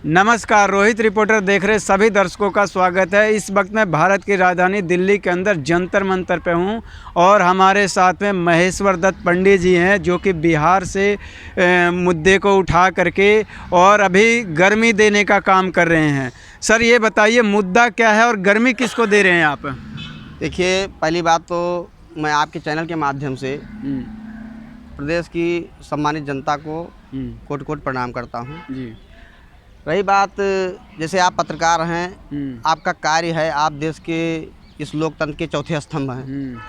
नमस्कार, रोहित रिपोर्टर देख रहे सभी दर्शकों का स्वागत है। इस वक्त मैं भारत की राजधानी दिल्ली के अंदर जंतर मंतर पे हूँ और हमारे साथ में महेश्वर दत्त पंडित जी हैं जो कि बिहार से मुद्दे को उठा करके और अभी गर्मी देने का काम कर रहे हैं। सर ये बताइए मुद्दा क्या है और गर्मी किसको दे रहे हैं आप? देखिए, पहली बात तो मैं आपके चैनल के माध्यम से प्रदेश की सम्मानित जनता को कोटि कोटि प्रणाम करता हूँ जी। रही बात, जैसे आप पत्रकार हैं, आपका कार्य है, आप देश के इस लोकतंत्र के चौथे स्तंभ हैं।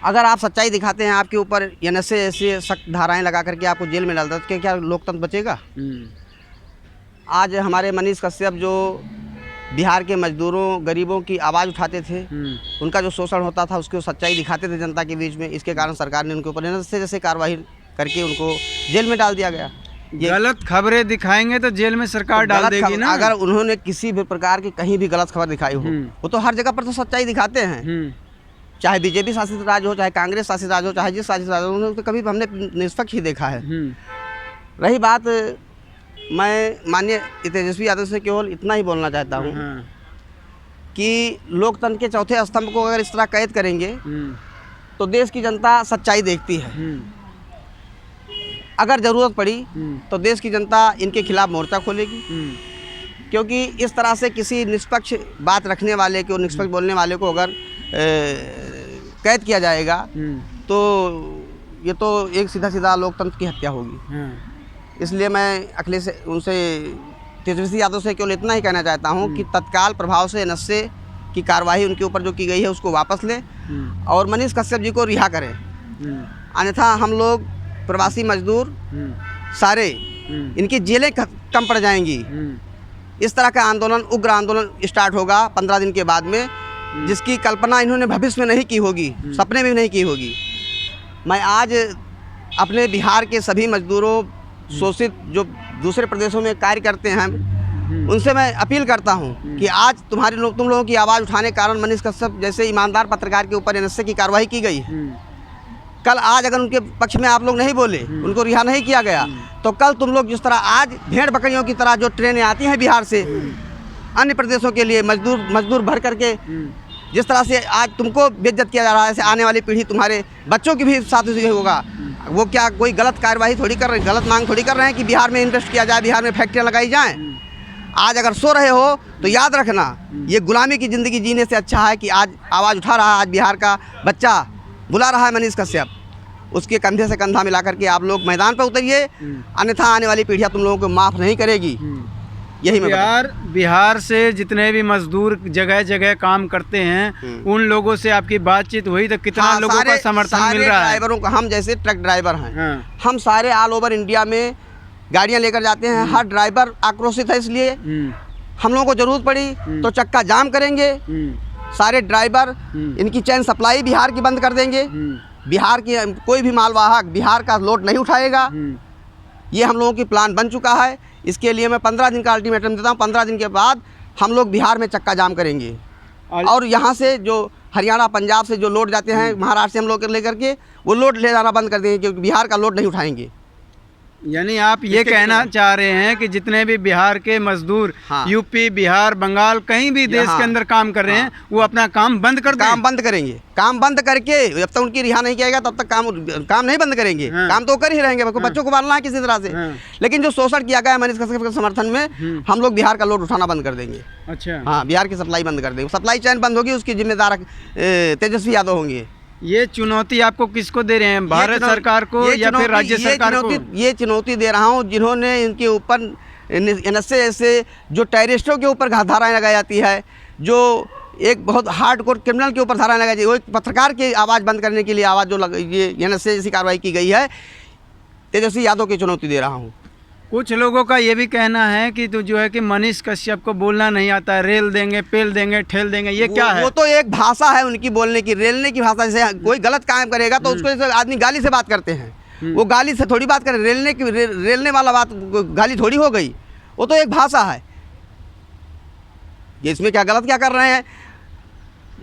अगर आप सच्चाई दिखाते हैं, आपके ऊपर ऐसे ऐसे सख्त धाराएं लगा करके आपको जेल में डाल दो तो क्या लोकतंत्र बचेगा? आज हमारे मनीष कश्यप जो बिहार के मजदूरों गरीबों की आवाज़ उठाते थे, उनका जो शोषण होता था उसको सच्चाई दिखाते थे जनता के बीच में, इसके कारण सरकार ने उनके ऊपर ऐसे जैसे कार्रवाई करके उनको जेल में डाल दिया गया। गलत खबरें दिखाएंगे तो जेल में सरकार डाल देगी ना। अगर उन्होंने किसी भी प्रकार की कहीं भी गलत खबर दिखाई हो, वो तो हर जगह पर तो सच्चाई दिखाते हैं, चाहे बीजेपी शासित राज्य हो, चाहे कांग्रेस शासित राज्य हो, चाहे जिस शासित राज्य हो, उन्होंने तो कभी हमने निष्पक्ष ही देखा है। रही बात, मैं माननीय तेजस्वी यादव से केवल इतना ही बोलना चाहता हूँ कि लोकतंत्र के चौथे स्तंभ को अगर इस तरह कैद करेंगे तो देश की जनता सच्चाई देखती है। अगर ज़रूरत पड़ी तो देश की जनता इनके खिलाफ मोर्चा खोलेगी, क्योंकि इस तरह से किसी निष्पक्ष बात रखने वाले को, निष्पक्ष बोलने वाले को अगर कैद किया जाएगा तो ये तो एक सीधा सीधा लोकतंत्र की हत्या होगी। इसलिए मैं अखिलेश उनसे तेजस्वी यादव से केवल इतना ही कहना चाहता हूँ कि तत्काल प्रभाव से नशे की कार्रवाई उनके ऊपर जो की गई है उसको वापस लें और मनीष कश्यप जी को रिहा करें। अन्यथा हम लोग प्रवासी मजदूर सारे इनकी जेलें कम पड़ जाएंगी। इस तरह का आंदोलन, उग्र आंदोलन स्टार्ट होगा 15 दिन के बाद में, जिसकी कल्पना इन्होंने भविष्य में नहीं की होगी, सपने में भी नहीं की होगी। मैं आज अपने बिहार के सभी मजदूरों, शोषित जो दूसरे प्रदेशों में कार्य करते हैं, उनसे मैं अपील करता हूं कि आज तुम लोगों की आवाज़ उठाने के कारण मनीष कश्यप जैसे ईमानदार पत्रकार के ऊपर एनएसए की कार्रवाई की गई। कल आज अगर उनके पक्ष में आप लोग नहीं बोले, उनको रिहा नहीं किया गया, तो कल तुम लोग जिस तरह आज भेड़ बकरियों की तरह जो ट्रेनें आती हैं बिहार से अन्य प्रदेशों के लिए मजदूर भर करके, जिस तरह से आज तुमको बेइज्जत किया जा रहा है, ऐसे आने वाली पीढ़ी तुम्हारे बच्चों की भी साथ होगा। वो क्या कोई गलत कार्रवाई थोड़ी कर रहे हैं, गलत मांग थोड़ी कर रहे हैं कि बिहार में इन्वेस्ट किया जाए, बिहार में फैक्ट्रियाँ लगाई जाएँ। आज अगर सो रहे हो तो याद रखना, ये गुलामी की ज़िंदगी जीने से अच्छा है कि आज आवाज़ उठा रहा है, आज बिहार का बच्चा बुला रहा है मनीष कश्यप, उसके कंधे से कंधा मिला करके आप लोग मैदान पर उतरिए, अन्यथा आने वाली पीढ़ियाँ तुम लोगों को माफ़ नहीं करेगी। यही बिहार से जितने भी मजदूर जगह जगह काम करते हैं, उन लोगों से आपकी बातचीत हुई तो कितना लोगों का समर्थन मिल रहा है? ड्राइवरों का, हम जैसे ट्रक ड्राइवर हैं, हम सारे ऑल ओवर इंडिया में गाड़ियाँ लेकर जाते हैं, हर ड्राइवर आक्रोशित है। इसलिए हम लोगों को ज़रूरत पड़ी तो चक्का जाम करेंगे, सारे ड्राइवर इनकी चैन सप्लाई बिहार की बंद कर देंगे, बिहार की कोई भी मालवाहक बिहार का लोड नहीं उठाएगा। ये हम लोगों की प्लान बन चुका है। इसके लिए मैं 15 दिन का अल्टीमेटम देता हूँ। 15 दिन के बाद हम लोग बिहार में चक्का जाम करेंगे और यहाँ से जो हरियाणा पंजाब से जो लोड जाते हैं महाराष्ट्र से हम लोग लेकर के, वो लोड ले जाना बंद कर देंगे, क्योंकि बिहार का लोड नहीं उठाएंगे। यानी आप ये कहना चाह रहे हैं कि जितने भी बिहार के मजदूर यूपी, बिहार, बंगाल, कहीं भी देश के अंदर काम कर रहे हैं, वो अपना काम बंद कर दें? काम बंद करेंगे, काम बंद करके जब तक उनकी रिहा नहीं किया जाएगा तब तक काम नहीं बंद करेंगे। काम तो कर ही रहेंगे, बच्चों को पालना है किसी तरह से। लेकिन जो शोषण किया गया है मनीष कश्यप के समर्थन में, हम लोग बिहार का लोड उठाना बंद कर देंगे। अच्छा। हाँ, बिहार की सप्लाई बंद कर देंगे, सप्लाई चैन बंद होगी, उसकी जिम्मेदार तेजस्वी यादव होंगे। ये चुनौती आपको किसको दे रहे हैं, भारत सरकार को या फिर राज्य सरकार को? ये चुनौती दे रहा हूँ जिन्होंने इनके ऊपर एनएसए ऐसे जो टेररिस्टों के ऊपर धाराएं लगाई जाती है, जो एक बहुत हार्डकोर क्रिमिनल के ऊपर धाराएं लगाई जाती है, वो एक पत्रकार की आवाज़ बंद करने के लिए आवाज़ जो ये एनएसए जैसी कार्रवाई की गई है, तेजस्वी यादव की चुनौती दे रहा हूँ। कुछ लोगों का ये भी कहना है कि तो जो है कि मनीष कश्यप को बोलना नहीं आता है, रेल देंगे, पेल देंगे, ठेल देंगे, ये क्या है? वो तो एक भाषा है उनकी बोलने की, रेलने की भाषा। जैसे कोई गलत काम करेगा तो उसको जैसे आदमी गाली से बात करते हैं, वो गाली से थोड़ी बात करें, रेलने वाला बात गाली थोड़ी हो गई, वो तो एक भाषा है। ये इसमें क्या गलत क्या कर रहे हैं?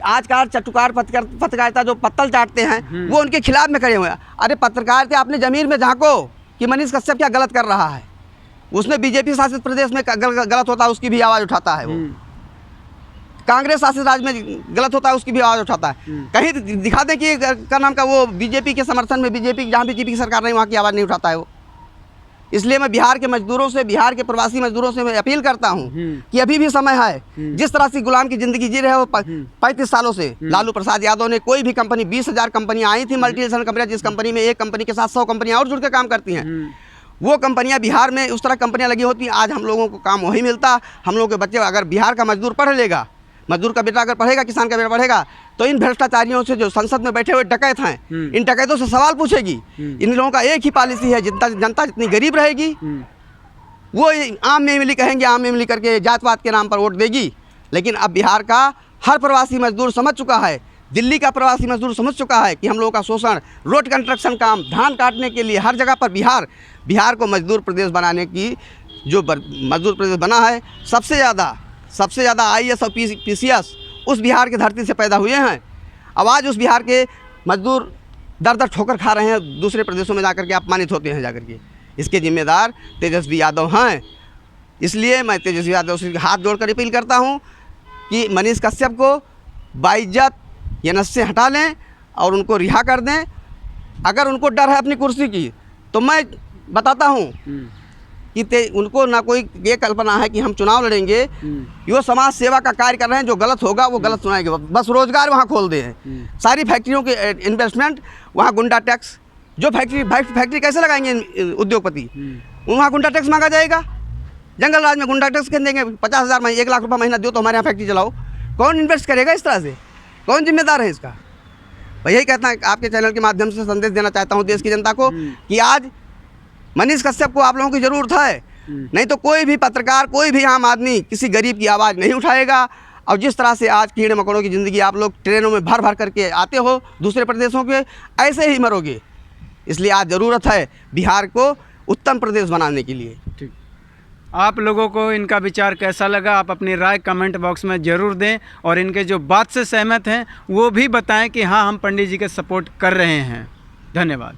आजकल चटुकार पत्रकारिता जो पत्तल चाटते हैं वो उनके खिलाफ में खड़े हुए हैं। अरे पत्रकारिता अपने ज़मीर में झांको कि मनीष कश्यप क्या गलत कर रहा है। उसमें बीजेपी शासित प्रदेश में गलत होता है उसकी भी आवाज़ उठाता है वो, कांग्रेस शासित राज्य में गलत होता है उसकी भी आवाज़ उठाता है। कहीं दिखा दें कि क्या नाम का वो बीजेपी के समर्थन में, बीजेपी जहाँ बीजेपी की सरकार नहीं वहाँ की आवाज़ नहीं उठाता है वो। इसलिए मैं बिहार के मजदूरों से, बिहार के प्रवासी मजदूरों से मैं अपील करता हूँ कि अभी भी समय है। जिस तरह से गुलाम की ज़िंदगी जी रहे हो 35 सालों से, लालू प्रसाद यादव ने कोई भी कंपनी, 20,000 कंपनियाँ आई थी मल्टीनेशनल कंपनियाँ, जिस कंपनी में एक कंपनी के साथ 100 कंपनियाँ और जुड़ के काम करती हैं, वो कंपनियां बिहार में उस तरह कंपनियां लगी होती, आज हम लोगों को काम वही मिलता। हम लोगों के बच्चे, अगर बिहार का मजदूर पढ़ लेगा, मजदूर का बेटा अगर पढ़ेगा, किसान का बेटा पढ़ेगा, तो इन भ्रष्टाचारियों से जो संसद में बैठे हुए डकैत हैं, इन डकैतों से सवाल पूछेगी। इन लोगों का एक ही पॉलिसी है, जनता जितनी गरीब रहेगी वो आम में मिली कहेंगे, आम में मिली करके जातपात के नाम पर वोट देगी। लेकिन अब बिहार का हर प्रवासी मजदूर समझ चुका है, दिल्ली का प्रवासी मजदूर समझ चुका है कि हम लोगों का शोषण, रोड कंस्ट्रक्शन काम, धान काटने के लिए हर जगह पर बिहार को मजदूर प्रदेश बनाने की जो मजदूर प्रदेश बना है, सबसे ज़्यादा IAS और PCS उस बिहार की धरती से पैदा हुए हैं। अब आज उस बिहार के मजदूर दर ठोकर खा रहे हैं, दूसरे प्रदेशों में जाकर के अपमानित होते हैं जाकर के। इसके जिम्मेदार तेजस्वी यादव हैं। इसलिए मैं तेजस्वी यादव से हाथ जोड़कर अपील करता हूं कि मनीष कश्यप को बाइज्जत NS से हटा लें और उनको रिहा कर दें। अगर उनको डर है अपनी कुर्सी की, तो मैं बताता हूं कि उनको ना कोई ये कल्पना है कि हम चुनाव लड़ेंगे, वो समाज सेवा का कार्य कर रहे हैं। जो गलत होगा वो गलत सुनाएंगे, बस रोजगार वहाँ खोल दे, सारी फैक्ट्रियों के इन्वेस्टमेंट वहाँ, गुंडा टैक्स, जो फैक्ट्री कैसे लगाएंगे उद्योगपति, वहाँ गुंडा टैक्स मांगा जाएगा। जंगल राज में गुंडा टैक्स कह देंगे 50,000 महीने, 1 लाख रुपये महीना दो तो हमारे यहाँ फैक्ट्री चलाओ। कौन इन्वेस्ट करेगा इस तरह से? कौन जिम्मेदार है इसका? मैं यही कहता है, आपके चैनल के माध्यम से संदेश देना चाहता हूँ देश की जनता को कि आज मनीष कश्यप को आप लोगों की ज़रूरत है, नहीं तो कोई भी पत्रकार, कोई भी आम आदमी किसी गरीब की आवाज़ नहीं उठाएगा। और जिस तरह से आज कीड़े मकोड़ों की ज़िंदगी आप लोग ट्रेनों में भर करके आते हो दूसरे प्रदेशों के, ऐसे ही मरोगे। इसलिए आज ज़रूरत है बिहार को उत्तम प्रदेश बनाने के लिए। ठीक, आप लोगों को इनका विचार कैसा लगा, आप अपनी राय कमेंट बॉक्स में ज़रूर दें, और इनके जो बात से सहमत हैं वो भी बताएं कि हाँ, हम पंडित जी के सपोर्ट कर रहे हैं। धन्यवाद।